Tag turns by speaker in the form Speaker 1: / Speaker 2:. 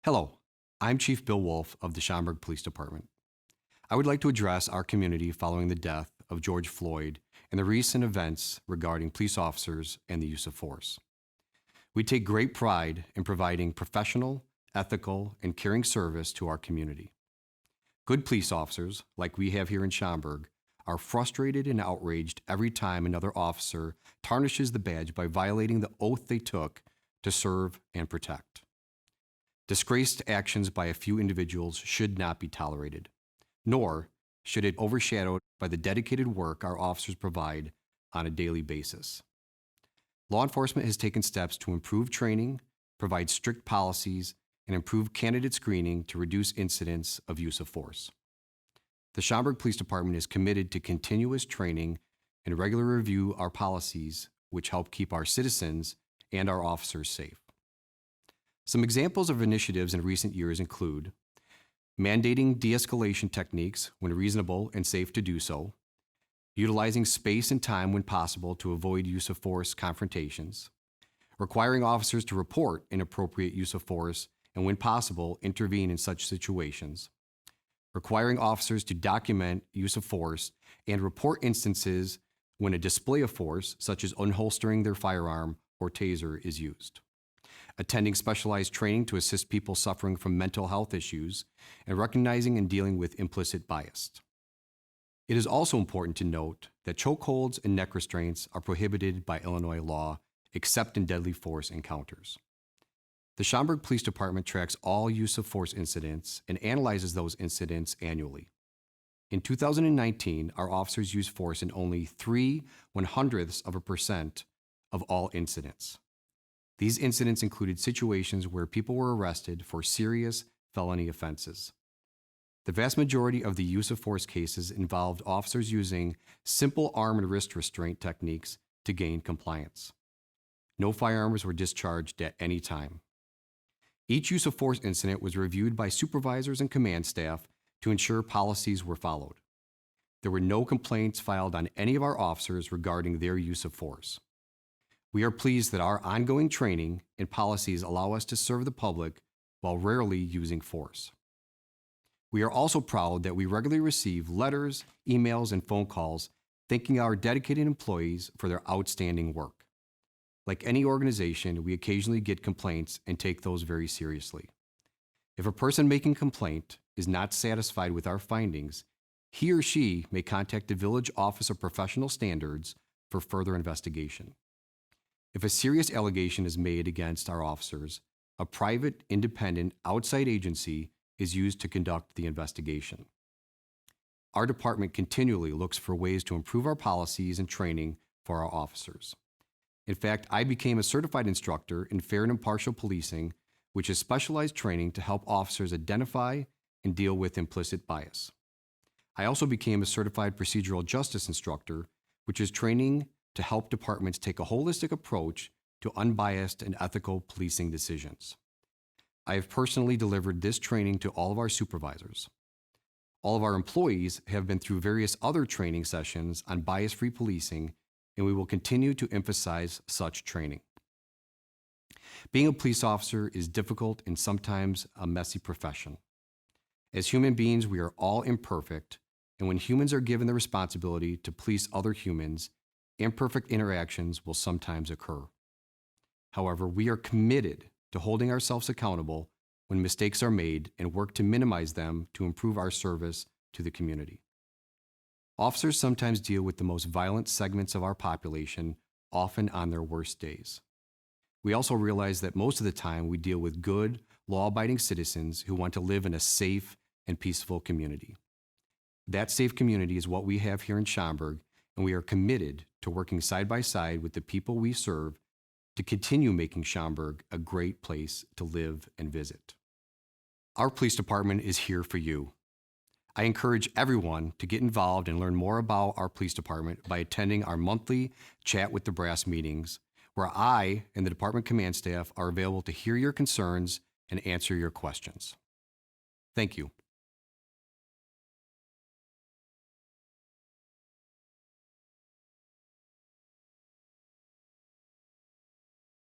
Speaker 1: Hello, I'm Chief Bill Wolf of the Schaumburg Police Department. I would like to address our community following the death of George Floyd and the recent events regarding police officers and the use of force. We take great pride in providing professional, ethical, and caring service to our community. Good police officers, like we have here in Schaumburg, are frustrated and outraged every time another officer tarnishes the badge by violating the oath they took to serve and protect. Disgraced actions by a few individuals should not be tolerated, nor should it overshadowed by the dedicated work our officers provide on a daily basis. Law enforcement has taken steps to improve training, provide strict policies, and improve candidate screening to reduce incidents of use of force. The Schaumburg Police Department is committed to continuous training and regular review our policies, which help keep our citizens and our officers safe. Some examples of initiatives in recent years include mandating de-escalation techniques when reasonable and safe to do so, utilizing space and time when possible to avoid use of force confrontations, requiring officers to report inappropriate use of force and when possible intervene in such situations, requiring officers to document use of force and report instances when a display of force, such as unholstering their firearm or TASER, is used, attending specialized training to assist people suffering from mental health issues, and recognizing and dealing with implicit bias. It is also important to note that chokeholds and neck restraints are prohibited by Illinois law except in deadly force encounters. The Schaumburg Police Department tracks all use of force incidents and analyzes those incidents annually. In 2019, our officers used force in only 0.03% of all incidents. These incidents included situations where people were arrested for serious felony offenses. The vast majority of the use of force cases involved officers using simple arm and wrist restraint techniques to gain compliance. No firearms were discharged at any time. Each use of force incident was reviewed by supervisors and command staff to ensure policies were followed. There were no complaints filed on any of our officers regarding their use of force. We are pleased that our ongoing training and policies allow us to serve the public while rarely using force. We are also proud that we regularly receive letters, emails, and phone calls thanking our dedicated employees for their outstanding work. Like any organization, we occasionally get complaints and take those very seriously. If a person making a complaint is not satisfied with our findings, he or she may contact the Village Office of Professional Standards for further investigation. If a serious allegation is made against our officers, a private, independent, outside agency is used to conduct the investigation. Our department continually looks for ways to improve our policies and training for our officers. In fact, I became a certified instructor in fair and impartial policing, which is specialized training to help officers identify and deal with implicit bias. I also became a certified procedural justice instructor, which is training to help departments take a holistic approach to unbiased and ethical policing decisions. I have personally delivered this training to all of our supervisors. All of our employees have been through various other training sessions on bias-free policing, and we will continue to emphasize such training. Being a police officer is difficult and sometimes a messy profession. As human beings, we are all imperfect, and when humans are given the responsibility to police other humans, imperfect interactions will sometimes occur. However, we are committed to holding ourselves accountable when mistakes are made and work to minimize them to improve our service to the community. Officers sometimes deal with the most violent segments of our population, often on their worst days. We also realize that most of the time we deal with good, law-abiding citizens who want to live in a safe and peaceful community. That safe community is what we have here in Schaumburg, and we are committed to working side by side with the people we serve to continue making Schaumburg a great place to live and visit. Our police department is here for you. I encourage everyone to get involved and learn more about our police department by attending our monthly Chat with the Brass meetings, where I and the department command staff are available to hear your concerns and answer your questions. Thank you.